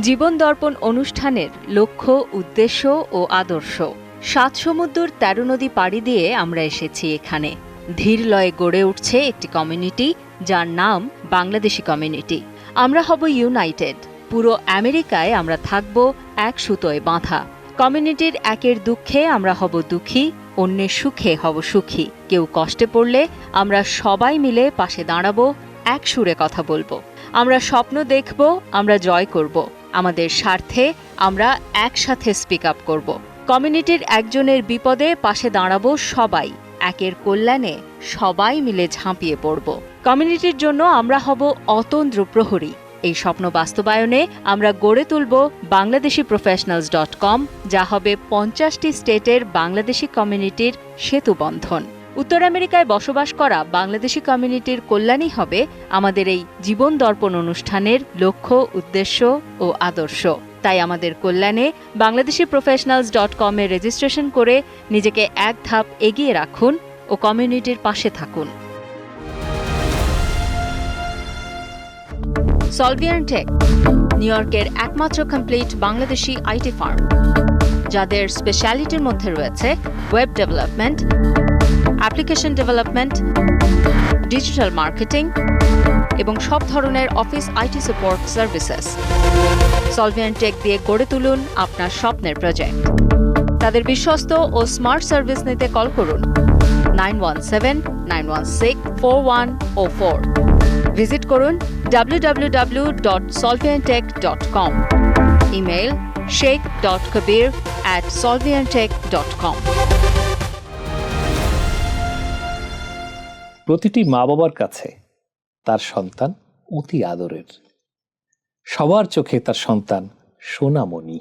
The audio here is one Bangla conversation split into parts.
জীবন দর্পণ অনুষ্ঠানের লক্ষ্য, উদ্দেশ্য ও আদর্শ। ৭ সমুদ্র ১৩ নদী পাড়ি দিয়ে আমরা এসেছি এখানে। ধীর লয়ে গড়ে উঠছে একটি কমিউনিটি, যার নাম বাংলাদেশি কমিউনিটি। আমরা হব ইউনাইটেড। পুরো আমেরিকায় আমরা থাকব এক সুতোয় বাঁধা। কমিউনিটির একের দুঃখে আমরা হব দুঃখী, অন্যের সুখে হব সুখী। কেউ কষ্টে পড়লে আমরা সবাই মিলে পাশে দাঁড়াবো, এক সুরে কথা বলবো। আমরা স্বপ্ন দেখব, আমরা জয় করব। আমাদের স্বার্থে আমরা একসাথে স্পিক আপ করব। কমিউনিটির একজনের বিপদে পাশে দাঁড়াবো সবাই। একের কল্যাণে সবাই মিলে ঝাঁপিয়ে পড়ব। কমিউনিটির জন্য আমরা হব অতন্দ্র প্রহরী। এই স্বপ্ন বাস্তবায়নে আমরা গড়ে তুলব bangladeshiprofessionals.com, যা হবে 50টি স্টেটের বাংলাদেশি কমিউনিটির সেতুবন্ধন। উত্তর আমেরিকায় বসবাস করা বাংলাদেশি কমিউনিটির কল্যাণই হবে আমাদের এই জীবন দর্পণ অনুষ্ঠানের লক্ষ্য, উদ্দেশ্য ও আদর্শ। তাই আমাদের কল্যাণে bangladeshiprofessionals.com এ রেজিস্ট্রেশন করে নিজেকে এক ধাপ এগিয়ে রাখুন ও কমিউনিটির পাশে থাকুন। সলভিয়ান টেক, নিউ ইয়র্কের একমাত্র কমপ্লিট বাংলাদেশি আইটি ফার্ম, যাদের স্পেশালিটির মধ্যে রয়েছে web development, application development, digital marketing এবং সব ধরনের office IT support services. Solvian tech দিয়ে গড়ে তুলুন আপনার স্বপ্নের প্রজেক্ট। তাদের বিশ্বস্ত ও স্মার্ট সার্ভিস নিতে কল করুন 917-916-4104। ভিজিট করুন www.solviantech.com। Email sheikh.kabir@solviantech.com। প্রতিটি মা বাবার কাছে তার সন্তান অতি আদরের। সবার চোখে তার সন্তান সোনামণি।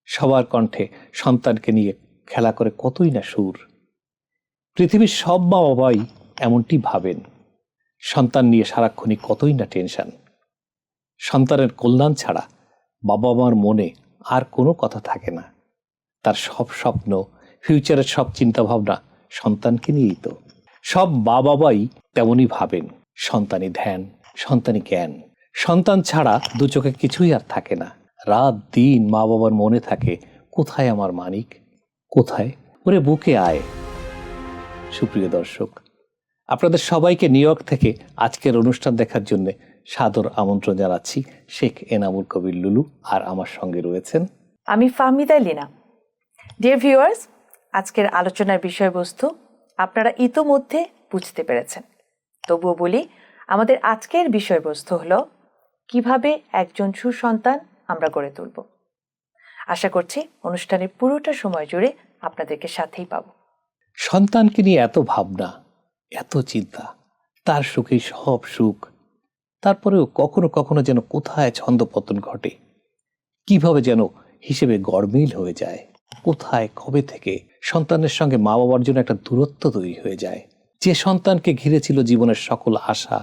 সবার কণ্ঠে সন্তানকে নিয়ে খেলা করে কতই না সুর। পৃথিবীর সব মা বাবাই এমনটি ভাবেন। সন্তান নিয়ে সারাক্ষণই কতই না টেনশন। সন্তানের কল্যাণ ছাড়া বাবা মার মনে আর কোনো কথা থাকে না। তার সব স্বপ্ন, ফিউচারের সব চিন্তাভাবনা সন্তানকে নিয়েই তো। সব মা বাবাই তেমনই ভাবেন। সন্তানই ধ্যান, সন্তানই জ্ঞান। সন্তান ছাড়া দু চোখে কিছুই আর থাকে না। রাত দিন মা বাবার মনে থাকে, কোথায় আমার মানিক, কোথায়, ওরে বুকে আয়। সুপ্রিয় দর্শক, আপনাদের সবাইকে নিউ ইয়র্ক থেকে আজকের অনুষ্ঠান দেখার জন্য সাদর আমন্ত্রণ জানাচ্ছি। শেখ এনামুল কবির লুলু আর আমার সঙ্গে রয়েছেন আমি ফাহমিদা লিনা। ডিয়ার ভিউয়ার্স, আজকের আলোচনার বিষয়বস্তু আপনারা ইতোমধ্যে বুঝতে পেরেছেন। তবুও বলি, আমাদের আজকের বিষয়বস্তু হলো কিভাবে একজন সুসন্তান আমরা গড়ে তুলব। আশা করছি অনুষ্ঠানের পুরোটা সময় জুড়ে আপনাদেরকে সাথেই পাব। সন্তানকে নিয়ে এত ভাবনা, এত চিন্তা, তার সুখেই সব সুখ। তারপরেও কখনো কখনো যেন কোথায় ছন্দপতন ঘটে, কিভাবে যেন হিসেবে গড়মিল হয়ে যায়। কোথায় কবে থেকে সন্তানের সঙ্গে মা বাবার জন্য একটা দূরত্ব তৈরি হয়ে যায়। যে সন্তানকে ঘিরে ছিল জীবনের সকল আশা,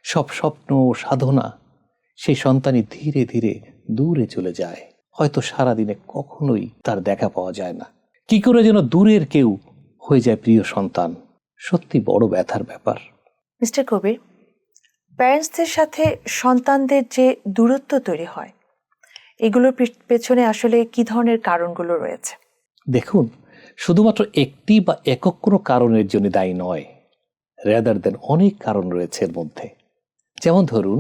সব স্বপ্ন ও সাধনা, সেই সন্তানই ধীরে ধীরে দূরে চলে যায়। হয়তো সারাদিনে কখনোই তার দেখা পাওয়া যায় না। কি করে যেন দূরের কেউ হয়ে যায় প্রিয় সন্তান। সত্যি বড় ব্যথার ব্যাপার। মিস্টার কবির, প্যারেন্টসদের সাথে সন্তানদের যে দূরত্ব তৈরি হয়, এগুলোর পেছনে আসলে কি ধরনের কারণগুলো রয়েছে? দেখুন, শুধুমাত্র একটি বা একক কোনো কারণের জন্য দায়ী নয়, রেদার দেন অনেক কারণ রয়েছে এর মধ্যে। যেমন ধরুন,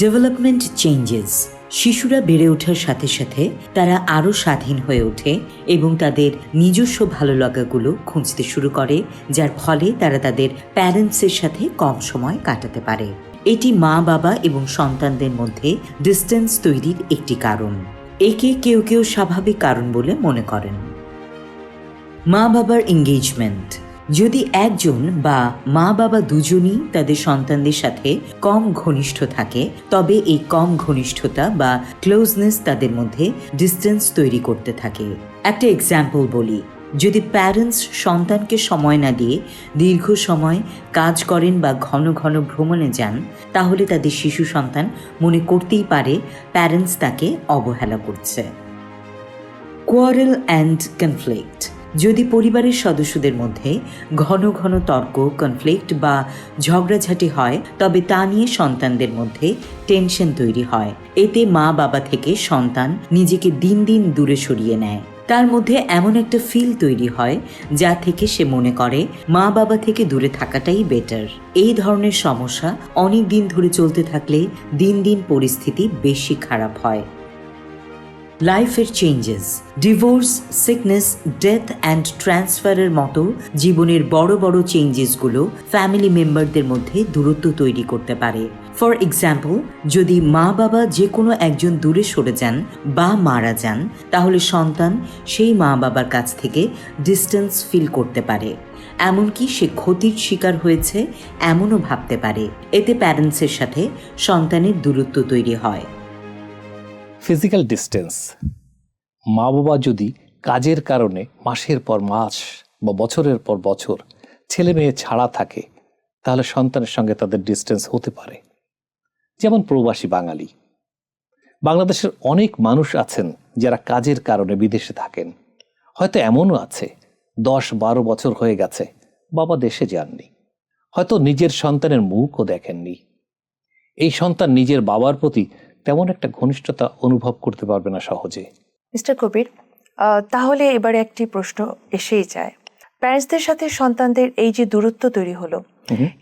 ডেভেলপমেন্ট চেঞ্জেস। শিশুরা বেড়ে ওঠার সাথে সাথে তারা আরও স্বাধীন হয়ে ওঠে এবং তাদের নিজস্ব ভালো লাগাগুলো খুঁজতে শুরু করে, যার ফলে তারা তাদের প্যারেন্টসের সাথে কম সময় কাটাতে পারে। এটি মা বাবা এবং সন্তানদের মধ্যে ডিস্টেন্স তৈরির একটি কারণ। একে কেউ কেউ স্বাভাবিক কারণ বলে মনে করেন। মা বাবার এঙ্গেজমেন্ট। যদি একজন বা মা বাবা দুজনই তাদের সন্তানদের সাথে কম ঘনিষ্ঠ থাকে, তবে এই কম ঘনিষ্ঠতা বা ক্লোজনেস তাদের মধ্যে ডিস্টেন্স তৈরি করতে থাকে। একটা এক্সাম্পল বলি, যদি প্যারেন্টস সন্তানকে সময় না দিয়ে দীর্ঘ সময় কাজ করেন বা ঘন ঘন ভ্রমণে যান, তাহলে তাদের শিশু সন্তান মনে করতেই পারে প্যারেন্টস তাকে অবহেলা করছে। Quarrel and conflict. যদি পরিবারের সদস্যদের মধ্যে ঘন ঘন তর্ক, কনফ্লিক্ট বা ঝগড়াঝাটি হয়, তবে তা নিয়ে সন্তানদের মধ্যে টেনশন তৈরি হয়। এতে মা বাবা থেকে সন্তান নিজেকে দিন দিন দূরে সরিয়ে নেয়। তার মধ্যে এমন একটা ফিল তৈরি হয় যা থেকে সে মনে করে মা বাবা থেকে দূরে থাকাটাই বেটার। এই ধরনের সমস্যা অনেক দিন ধরে চলতে থাকলে দিন দিন পরিস্থিতি বেশি খারাপ হয়। লাইফের changes, divorce, sickness, death and ট্রান্সফারের মতো জীবনের বড় বড় চেঞ্জেসগুলো ফ্যামিলি মেম্বারদের মধ্যে দূরত্ব তৈরি করতে পারে। ফর এক্সাম্পল, যদি মা বাবা যে কোনো একজন দূরে সরে যান বা মারা যান, তাহলে সন্তান সেই মা বাবার কাছ থেকে ডিস্টেন্স ফিল করতে পারে। এমনকি সে ক্ষতির শিকার হয়েছে এমনও ভাবতে পারে। এতে প্যারেন্টসের সাথে সন্তানের দূরত্ব তৈরি হয়। ফিজিক্যাল ডিস্টেন্স, মা বাবা যদি কাজের কারণে মাসের পর মাস বা বছরের পর বছর ছেলে মেয়ে ছাড়া থাকে, তাহলে সন্তানের সঙ্গে তাদের ডিস্টেন্স হতে পারে। যেমন প্রবাসী বাঙালি, বাংলাদেশের অনেক মানুষ আছেন যারা কাজের কারণে বিদেশে থাকেন। হয়তো এমনও আছে 10-12 বছর হয়ে গেছে বাবা দেশে যাননি, হয়তো নিজের সন্তানের মুখও দেখেননি। এই সন্তান নিজের বাবার প্রতি তেমন একটা ঘনিষ্ঠতা অনুভব করতে পারবে না সহজে। মিস্টার কবির, তাহলে এবারে একটি প্রশ্ন এসেই যায়, প্যারেন্টসদের সাথে সন্তানদের এই যে দূরত্ব তৈরি হলো,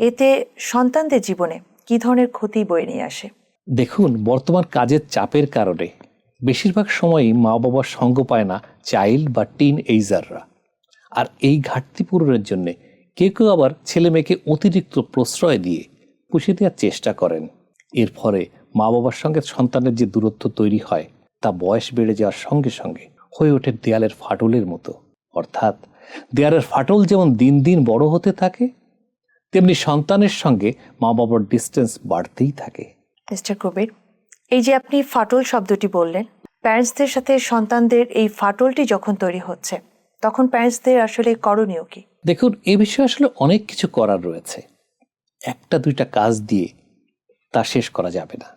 এতে সন্তানদের জীবনে কি ধরনের ক্ষতি বয়ে নিয়ে আসে? দেখুন, বর্তমান কাজের চাপের কারণে বেশিরভাগ সময়ই মা বাবার সঙ্গ পায় না চাইল্ড বা টিন এইজাররা। আর এই ঘাটতি পূরণের জন্যে কেউ কেউ আবার ছেলে মেয়েকে অতিরিক্ত প্রশ্রয় দিয়ে পুষিয়ে দেওয়ার চেষ্টা করেন। এর ফলে মা বাবার সঙ্গে সন্তানের যে দূরত্ব তৈরি হয়, তা বয়স বেড়ে যাওয়ার সঙ্গে সঙ্গে হয়ে ওঠে দেয়ালের ফাটলের মতো। অর্থাৎ দেয়ালের ফাটল যেমন দিন দিন বড় হতে থাকে, তেমনি সন্তানের সঙ্গে মা বাবার ডিস্টেন্স বাড়তেই থাকে। মিস্টার কবির, এই যে আপনি ফাটল শব্দটি বললেন, প্যারেন্টসদের সাথে সন্তানদের এই ফাটলটি যখন তৈরি হচ্ছে, তখন প্যারেন্টসদের আসলে করণীয় কি? দেখুন, এ বিষয়ে আসলে অনেক কিছু করার রয়েছে। 1-2টা কাজ দিয়ে তা শেষ করা যাবে না।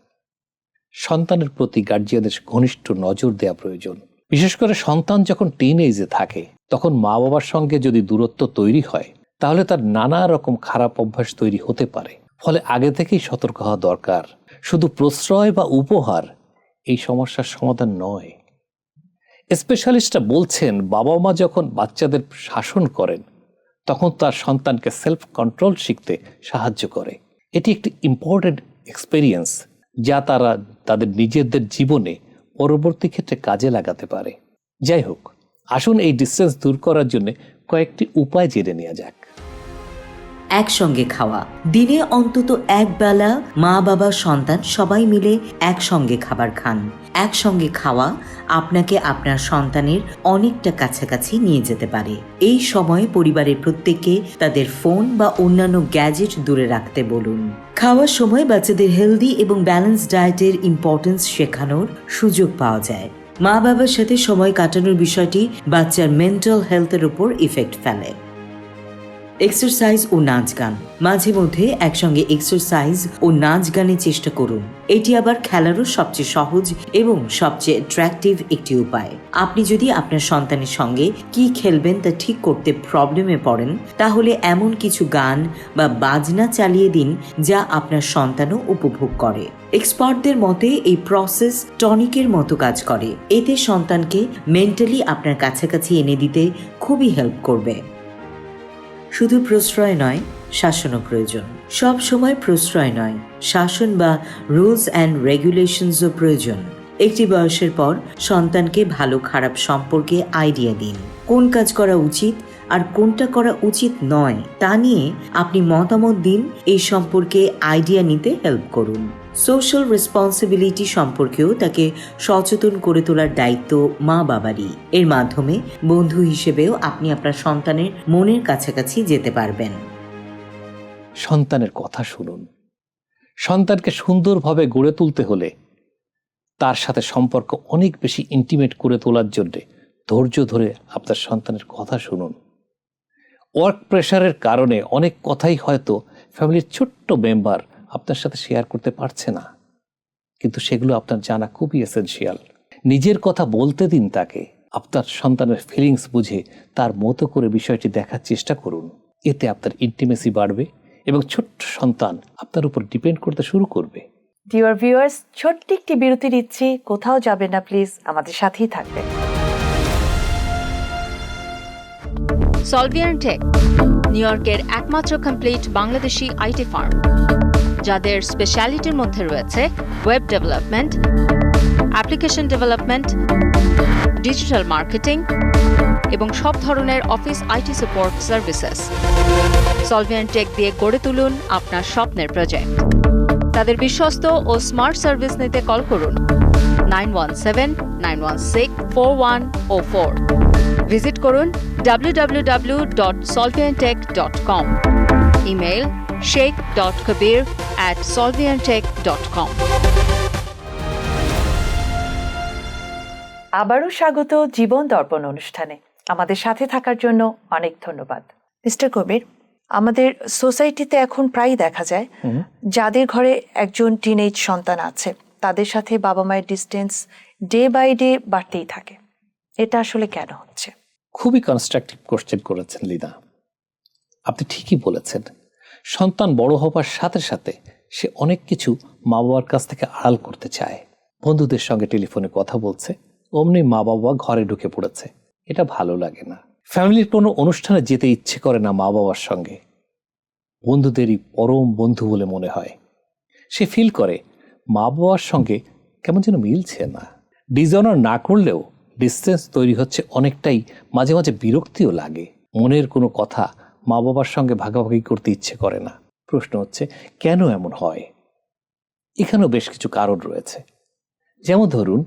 সন্তানের প্রতি গার্জিয়ানদের ঘনিষ্ঠ নজর দেওয়া প্রয়োজন। বিশেষ করে সন্তান যখন টিন এজে থাকে, তখন মা বাবার সঙ্গে যদি দূরত্ব তৈরি হয়, তাহলে তার নানা রকম খারাপ অভ্যাস তৈরি হতে পারে। ফলে আগে থেকেই সতর্ক হওয়া দরকার। শুধু প্রশ্রয় বা উপহার এই সমস্যার সমাধান নয়। স্পেশালিস্টরা বলছেন, বাবা মা যখন বাচ্চাদের শাসন করেন, তখন তার সন্তানকে সেলফ কন্ট্রোল শিখতে সাহায্য করে। এটি একটি ইম্পর্টেন্ট এক্সপেরিয়েন্স যা তারা তাদের নিজেদের জীবনে পরবর্তী ক্ষেত্রে কাজে লাগাতে পারে। যাই হোক, আসুন এই ডিস্টেন্স দূর করার জন্য কয়েকটি উপায় জেনে নেওয়া যাক। একসঙ্গে খাওয়া, দিনে অন্তত একবেলা মা বাবা সন্তান সবাই মিলে একসঙ্গে খাবার খান। একসঙ্গে খাওয়া আপনাকে আপনার সন্তানের অনেকটা কাছাকাছি নিয়ে যেতে পারে। এই সময় পরিবারের প্রত্যেককে তাদের ফোন বা অন্যান্য গ্যাজেট দূরে রাখতে বলুন। খাওয়ার সময় বাচ্চাদের হেলদি এবং ব্যালেন্স ডায়েটের ইম্পর্টেন্স শেখানোর সুযোগ পাওয়া যায়। মা বাবার সাথে সময় কাটানোর বিষয়টি বাচ্চার মেন্টাল হেলথের উপর ইফেক্ট ফেলে। এক্সারসাইজ ও নাচ গান, মাঝে মধ্যে একসঙ্গে এক্সারসাইজ ও নাচ গানের চেষ্টা করুন। এটি আবার খেলারও সবচেয়ে সহজ এবং সবচেয়ে অ্যাট্রাকটিভ একটি উপায়। আপনি যদি আপনার সন্তানের সঙ্গে কি খেলবেন তা ঠিক করতে প্রবলেমে পড়েন, তাহলে এমন কিছু গান বা বাজনা চালিয়ে দিন যা আপনার সন্তানও উপভোগ করে। এক্সপার্টদের মতে এই প্রসেস টনিকের মতো কাজ করে। এতে সন্তানকে মেন্টালি আপনার কাছাকাছি এনে দিতে খুবই হেল্প করবে। শুধু প্রশ্রয় নয়, শাসনও প্রয়োজন। সব সময় প্রশ্রয় নয়, শাসন বা রুলস অ্যান্ড রেগুলেশনসও প্রয়োজন। একটি বয়সের পর সন্তানকে ভালো খারাপ সম্পর্কে আইডিয়া দিন। কোন কাজ করা উচিত আর কোনটা করা উচিত নয় তা নিয়ে আপনি মতামত দিন। এই সম্পর্কে আইডিয়া নিতে হেল্প করুন। সোশ্যাল রেসপন্সিবিলিটি সম্পর্কেও তাকে সচেতন করে তোলার দায়িত্ব মা বাবারই। এর মাধ্যমে বন্ধু হিসেবেও আপনি আপনার সন্তানের মনের কাছাকাছি যেতে পারবেন। সন্তানের কথা শুনুন। সন্তানকে সুন্দরভাবে গড়ে তুলতে হলে তার সাথে সম্পর্ক অনেক বেশি ইন্টিমেট করে তোলার জন্য ধৈর্য ধরে আপনার সন্তানের কথা শুনুন। ওয়ার্ক প্রেশারের কারণে অনেক কথাই হয়তো ফ্যামিলির ছোট্ট মেম্বার আপনার সাথে শেয়ার করতে পারছে না, কিন্তু সেগুলো আপনার জানা খুবই এসেনশিয়াল। নিজের কথা বলতে দিন তাকে। আপনার সন্তানের ফিলিংস বুঝে তার মতো করে বিষয়টি দেখার চেষ্টা করুন। এতে আপনার ইন্টিমেসি বাড়বে এবং ছোট্ট সন্তান আপনার উপর ডিপেন্ড করতে শুরু করবে। ডিয়ার ভিউয়ার্স, ছোট্ট একটি বিরতি নিচ্ছি, কোথাও যাবেন না প্লিজ, আমাদের সাথেই থাকবেন। সলভিয়ান টেক নিউ ইয়র্কের একমাত্র কমপ্লিট বাংলাদেশি আইটি ফার্ম, যাদের স্পেশালিটির মধ্যে রয়েছে web development, application development, digital marketing এবং সব ধরনের office IT support services. Solvian tech দিয়ে গড়ে তুলুন আপনার স্বপ্নের প্রজেক্ট। তাদের বিশ্বস্ত ও স্মার্ট সার্ভিস নিতে কল করুন 9179164104। ভিজিট করুন www.solviantech.com। Email sheikh.kabir@solviantech.com। আবারও স্বাগত জীবন দর্পণ অনুষ্ঠানে। আমাদের সাথে থাকার জন্য অনেক ধন্যবাদ। মিস্টার কবির, আমাদের সোসাইটিতে এখন প্রায়ই দেখা যায় যাদের ঘরে একজন টিনেজ সন্তান আছে, তাদের সাথে বাবা মায়ের ডিস্টেন্স ডে বাই ডে বাড়তেই থাকে। এটা আসলে কেন হচ্ছে? খুবই কনস্ট্রাকটিভ কোশ্চেন করেছেন লীনা। আপনি ঠিকই বলেছেন, সন্তান বড় হবার সাথে সাথে সে অনেক কিছু মা বাবার কাছ থেকে আড়াল করতে চায়। বন্ধুদের সঙ্গে টেলিফোনে কথা বলছে, অমনি মা বাবা ঘরে ঢুকে পড়েছে। এটা ভালো লাগে না। ফ্যামিলির কোনো অনুষ্ঠানে যেতে ইচ্ছে করে না মা বাবার সঙ্গে। বন্ধুদেরই পরম বন্ধু বলে মনে হয়। সে ফিল করে মা বাবার সঙ্গে কেমন যেন মিলছে না। ডিসঅনার না করলেও ডিস্টেন্স তৈরি হচ্ছে অনেকটাই। মাঝে মাঝে বিরক্তিও লাগে। মনের কোনো কথা মা বাবার সঙ্গে ভাগাভাগি করতে ইচ্ছে করে না। প্রশ্ন হচ্ছে কেন এমন হয়? এখানেও বেশ কিছু কারণ রয়েছে। যেমন ধরুন,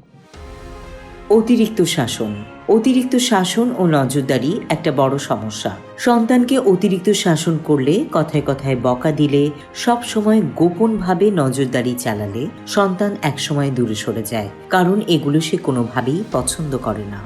অতিরিক্ত শাসন ও নজরদারি একটা বড় সমস্যা। সন্তানকে অতিরিক্ত শাসন করলে, কথায় কথায় বকা দিলে, সব সময় গোপনভাবে নজরদারি চালালে সন্তান একসময় দূরে সরে যায়, কারণ এগুলো সে কোনোভাবেই পছন্দ করে না।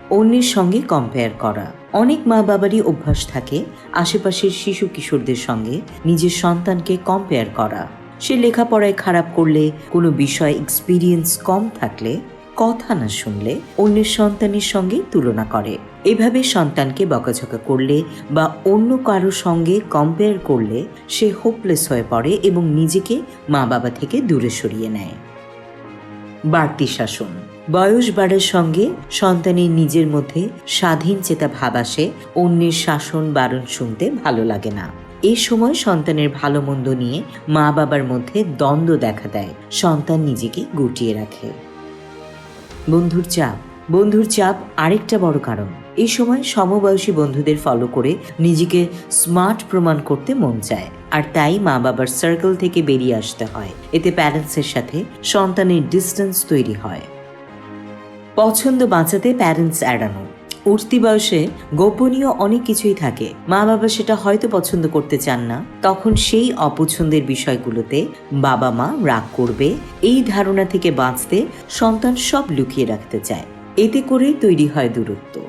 অন্যের সঙ্গে কম্পেয়ার করা। অনেক মা বাবারই অভ্যাস থাকে আশেপাশের শিশু কিশোরদের সঙ্গে নিজের সন্তানকে কম্পেয়ার করা। সে লেখাপড়ায় খারাপ করলে, কোনো বিষয়ে এক্সপিরিয়েন্স কম থাকলে, কথা না শুনলে অন্যের সন্তানের সঙ্গে তুলনা করে। এভাবে সন্তানকে বকাঝকা করলে বা অন্য কারো সঙ্গে কম্পেয়ার করলে সে হোপলেস হয়ে পড়ে এবং নিজেকে মা বাবা থেকে দূরে সরিয়ে নেয়। বাড়তি শাসন। বয়স বাড়ার সঙ্গে সন্তানের নিজের মধ্যে স্বাধীন চেতা ভাব আসে। অন্যের শাসন বারণ শুনতে ভালো লাগে না। এই সময় সন্তানের ভালো মন্দ নিয়ে মা বাবার মধ্যে দ্বন্দ্ব দেখা দেয়। সন্তান নিজেকে গুটিয়ে রাখে। বন্ধুর চাপ আরেকটা বড় কারণ। এই সময় সমবয়সী বন্ধুদের ফলো করে নিজেকে স্মার্ট প্রমাণ করতে মন চায়, আর তাই মা বাবার সার্কেল থেকে বেরিয়ে আসতে হয়। এতে প্যারেন্টসের সাথে সন্তানের ডিস্টেন্স তৈরি হয়। পছন্দ বাঁচাতে প্যারেন্টস এড়ানো। উঠতি বয়সে গোপনীয় অনেক কিছুই থাকে। মা বাবা সেটা হয়তো পছন্দ করতে চান না। তখন সেই অপছন্দের বিষয়গুলোতে বাবা মা রাগ করবে, এই ধারণা থেকে বাঁচতে সন্তান সব লুকিয়ে রাখতে চায়। এতে করে তৈরি হয় দূরত্ব।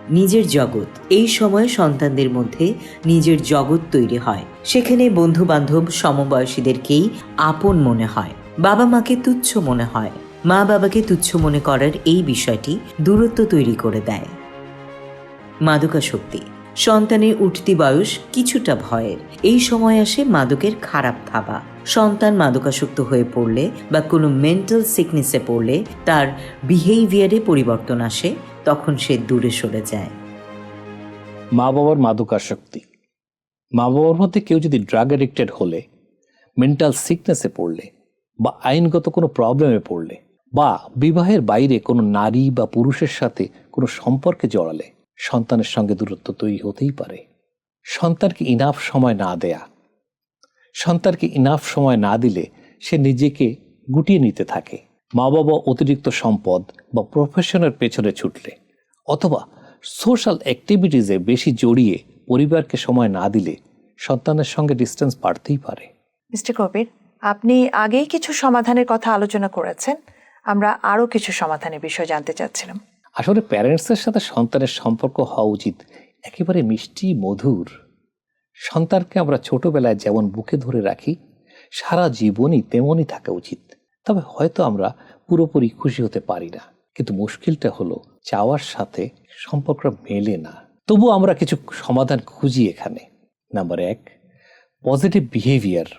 নিজের জগৎ। এই সময় সন্তানদের মধ্যে নিজের জগৎ তৈরি হয়। সেখানে বন্ধু বান্ধব সমবয়সীদেরকেই আপন মনে হয়, বাবা মাকে তুচ্ছ মনে হয়। মা বাবাকে তুচ্ছ মনে করার এই বিষয়টি দূরত্ব তৈরি করে দেয়। মাদকাসক্তি। সন্তানের উঠতি বয়স কিছুটা ভয়ের। এই সময় আসে মাদকের খারাপ থাবা। সন্তান মাদকাসক্ত হয়ে পড়লে বা কোনো মেন্টাল সিকনেসে পড়লে তার বিহেভিয়ারে পরিবর্তন আসে, তখন সে দূরে সরে যায়। মা বাবার মাদকাসক্তি। মা বাবার মধ্যে কেউ যদি ড্রাগ অ্যাডিক্টেড হলে, মেন্টাল সিকনেসে পড়লে বা আইনগত কোনো প্রবলেমে পড়লে বা বিবাহের বাইরে কোনো নারী বা পুরুষের সাথে কোনো সম্পর্কে জড়ালে সন্তানের সঙ্গে দূরত্ব তৈরি হতেই পারে। সন্তানকে ইনাফ সময় না দেয়া। সন্তানকে ইনাফ সময় না দিলে সে নিজেকে গুটিয়ে নিতে থাকে। মা বাবা অতিরিক্ত সম্পদ বা প্রফেশনের পেছনে ছুটলে অথবা সোশ্যাল অ্যাক্টিভিটিসে বেশি জড়িয়ে পরিবারকে সময় না দিলে সন্তানের সঙ্গে ডিস্টেন্স বাড়তেই পারে। মিস্টার কবির, আপনি আগেই কিছু সমাধানের কথা আলোচনা করেছেন। আমরা আরও কিছু সমাধানের বিষয় জানতে চাচ্ছিলাম। আসলে প্যারেন্টসের সাথে সন্তানের সম্পর্ক হওয়া উচিত একেবারে মিষ্টি মধুর। সন্তানকে আমরা ছোটবেলায় যেমন বুকে ধরে রাখি, সারা জীবনই তেমনই থাকা উচিত। তবে হয়তো আমরা পুরোপুরি খুশি হতে পারি না, কিন্তু মুশকিলটা হলো চাওয়ার সাথে সম্পর্ক মেলে না। তবু আমরা কিছু সমাধান খুঁজি এখানে। Number 1, positive behaviour.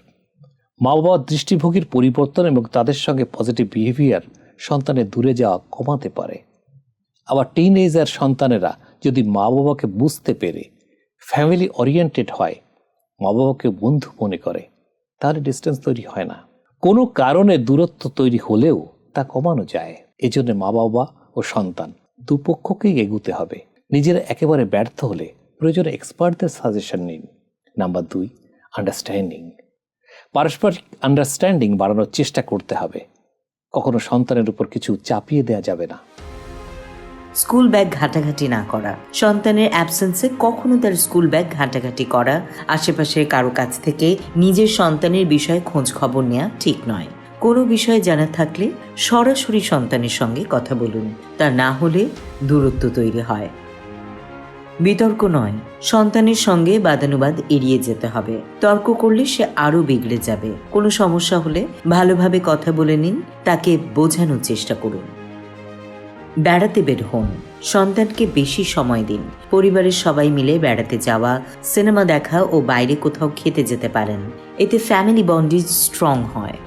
মা বাবার দৃষ্টিভঙ্গির পরিবর্তন এবং তাদের সঙ্গে পজিটিভ বিহেভিয়ার সন্তানের দূরে যাওয়া কমাতে পারে। আবার টিনএজার সন্তানেরা যদি মা বাবাকে বুঝতে পেরে ফ্যামিলি ওরিয়েন্টেড হয়, মা বাবাকে বন্ধু মনে করে, তাহলে ডিস্টেন্স তৈরি হয় না। কোনো কারণে দূরত্ব তৈরি হলেও তা কমানো যায়। এজন্য মা বাবা ও সন্তান দুপক্ষকেই এগুতে হবে। নিজেরা একেবারে ব্যর্থ হলে প্রয়োজনে এক্সপার্টদের সাজেশন নিন। Number 2, understanding. পারস্পরিক আন্ডারস্ট্যান্ডিং বাড়ানোর চেষ্টা করতে হবে। কখনো সন্তানের উপর কিছু চাপিয়ে দেওয়া যাবে না। স্কুল ব্যাগ ঘাটাঘাটি না করা। সন্তানের অ্যাবসেন্সে কখনো তার স্কুল ব্যাগ ঘাটাঘাটি করা, আশেপাশের কারো কাছ থেকে নিজের সন্তানের বিষয়ে খোঁজ খবর নেওয়া ঠিক নয়। কোনো বিষয়ে জানা থাকলে সরাসরি সন্তানের সঙ্গে কথা বলুন, তা না হলে দূরত্ব তৈরি হয়। বিতর্ক নয়, সন্তানের সঙ্গে বাদানুবাদ এড়িয়ে যেতে হবে। তর্ক করলে সে আরও বিগড়ে যাবে। কোনো সমস্যা হলে ভালোভাবে কথা বলে নিন, তাকে বোঝানোর চেষ্টা করুন। বেড়াতে বের হন, সন্তানকে বেশি সময় দিন। পরিবারের সবাই মিলে বেড়াতে যাওয়া, সিনেমা দেখা ও বাইরে কোথাও খেতে যেতে পারেন। এতে ফ্যামিলি বন্ডিং স্ট্রং হয়।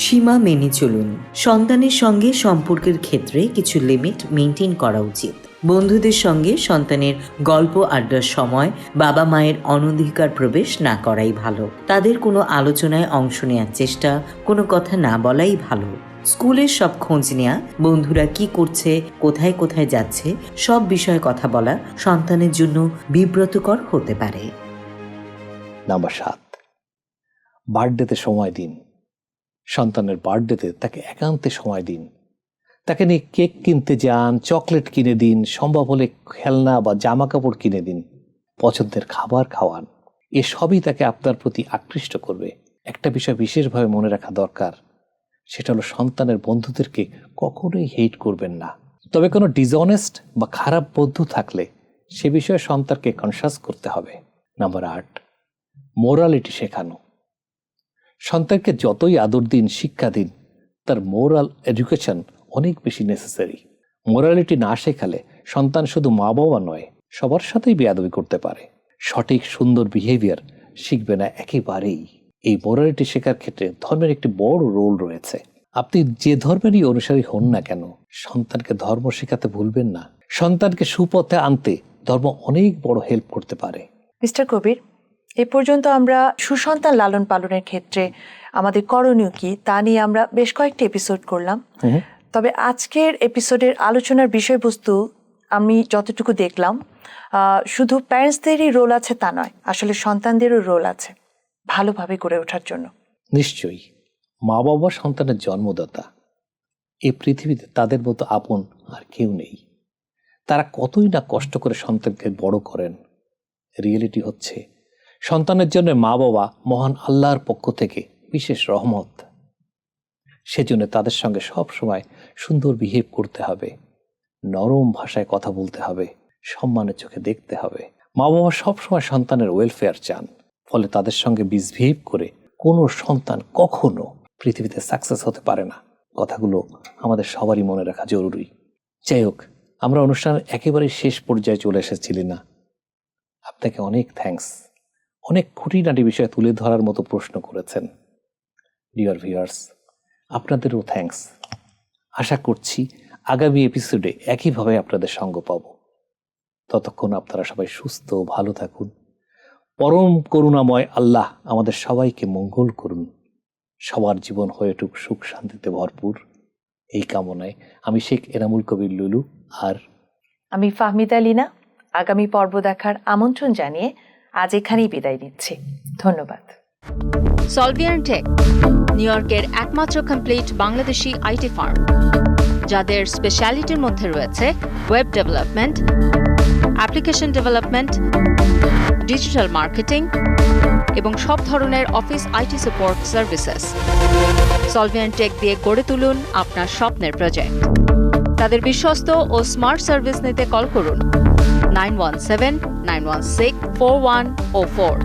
সীমা মেনে চলুন। সন্তানের সঙ্গে সম্পর্কের ক্ষেত্রে কিছু লিমিট মেনটেন করা উচিত। বন্ধুদের সঙ্গে সন্তানের গল্প আড্ডার সময় বাবা মায়ের অনধিকার প্রবেশ না করাই ভালো। তাদের কোনো আলোচনায় অংশ নেওয়ার চেষ্টা, কোনো কথা না বলাই ভালো। স্কুলের সব খোঁজ নেওয়া, বন্ধুরা কি করছে, কোথায় কোথায় যাচ্ছে, সব বিষয়ে কথা বলা সন্তানের জন্য বিব্রতকর হতে পারে। নাম্বার 7, বার্থডেতে সময় দিন। সন্তানের বার্থডেতে তাকে একান্তে সময় দিন। তাকে নিয়ে কেক কিনতে যান, চকলেট কিনে দিন, সম্ভব হলে খেলনা বা জামা কাপড় কিনে দিন, পছন্দের খাবার খাওয়ান। এসবই তাকে আপনার প্রতি আকৃষ্ট করবে। একটা বিষয় বিশেষভাবে মনে রাখা দরকার, সেটা হলো সন্তানের বন্ধুদেরকে কখনোই হেট করবেন না। তবে কোনো ডিসঅনেস্ট বা খারাপ বন্ধু থাকলে সে বিষয়ে সন্তানকে কনসাস করতে হবে। নাম্বার 8, মোরালিটি শেখানো। সন্তানকে যতই আদর দিন, শিক্ষা দিন, তার মোরাল এডুকেশন অনেক বেশি নেসেসারি। মোরালিটি না শেখালে সন্তান শুধু মা বাবা নয়, সবার সাথেই বেয়াদবি করতে পারে। সঠিক সুন্দর বিহেভিয়ার শিখবে না একেবারেই। এই মোরালিটি শেখার ক্ষেত্রে ধর্মের একটি বড় রোল রয়েছে। আপনি যে ধর্মেরই অনুসারী হন না কেন, সন্তানকে ধর্ম শেখাতে ভুলবেন না। সন্তানকে সুপথে আনতে ধর্ম অনেক বড় হেল্প করতে পারে। মিস্টার কবির, এ পর্যন্ত আমরা সুসন্তান লালন পালনের ক্ষেত্রে আমাদের করণীয় কি তা নিয়ে আমরা বেশ কয়েকটি এপিসোড করলাম। তবে আজকের এপিসোডের আলোচনার বিষয়বস্তু আমি যতটুকু দেখলাম, শুধু প্যারেন্টসদেরই রোল আছে তা নয়, আসলে সন্তানদেরও রোল আছে ভালোভাবে গড়ে ওঠার জন্য। নিশ্চয়ই, মা বাবা সন্তানের জন্মদাতা। এই পৃথিবীতে তাদের মতো আপন আর কেউ নেই। তারা কতই না কষ্ট করে সন্তানকে বড় করেন। রিয়েলিটি হচ্ছে, সন্তানের জন্য মা বাবা মহান আল্লাহর পক্ষ থেকে বিশেষ রহমত। সেজন্য তাদের সঙ্গে সব সময় সুন্দর বিহেভ করতে হবে, নরম ভাষায় কথা বলতে হবে, সম্মানের চোখে দেখতে হবে। মা বাবা সবসময় সন্তানের ওয়েলফেয়ার চান, ফলে তাদের সঙ্গে মিসবিহেভ করে কোনো সন্তান কখনো পৃথিবীতে সাকসেস হতে পারে না। কথাগুলো আমাদের সবারই মনে রাখা জরুরি। যাই হোক, আমরা অনুষ্ঠানের একেবারে শেষ পর্যায়ে চলে এসেছিলি না। আপনাকে অনেক থ্যাঙ্কস। অনেক খুঁটিনাটি বিষয় তুলে ধরার মতো প্রশ্ন করেছেন। ডিয়ার ভিউয়ার্স, আপনাদেরও থ্যাঙ্কস। আশা করছি আগামী এপিসোডে একইভাবে আপনাদের সঙ্গ পাব। ততক্ষণ আপনারা সবাই সুস্থ ভালো থাকুন। পরম করুণাময় আল্লাহ আমাদের সবাইকে মঙ্গল করুন। সবার জীবন হয়ে উঠুক সুখ শান্তিতে ভরপুর, এই কামনায় আমি শেখ এনামুল কবির লুলু আর আমি ফাহমিদা লিনা আগামী পর্ব দেখার আমন্ত্রণ জানিয়ে আজ এখানেই বিদায় নিচ্ছি। ধন্যবাদ। সলভিয়ান্ট টেক, নিউ ইয়র্কের একমাত্র কমপ্লিট বাংলাদেশি আইটি ফার্ম, যাদের স্পেশালিটির মধ্যে রয়েছে web development, application development, digital marketing এবং সব ধরনের office IT support services. Solviant tech দিয়ে গড়ে তুলুন আপনার স্বপ্নের প্রজেক্ট। তাদের বিশ্বস্ত ও স্মার্ট সার্ভিস নিতে কল করুন 9179164104।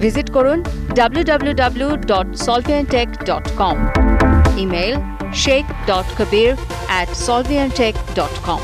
ভিজিট করুন www.solvianttech.com। Email sheikh.kabir@solviantech.com.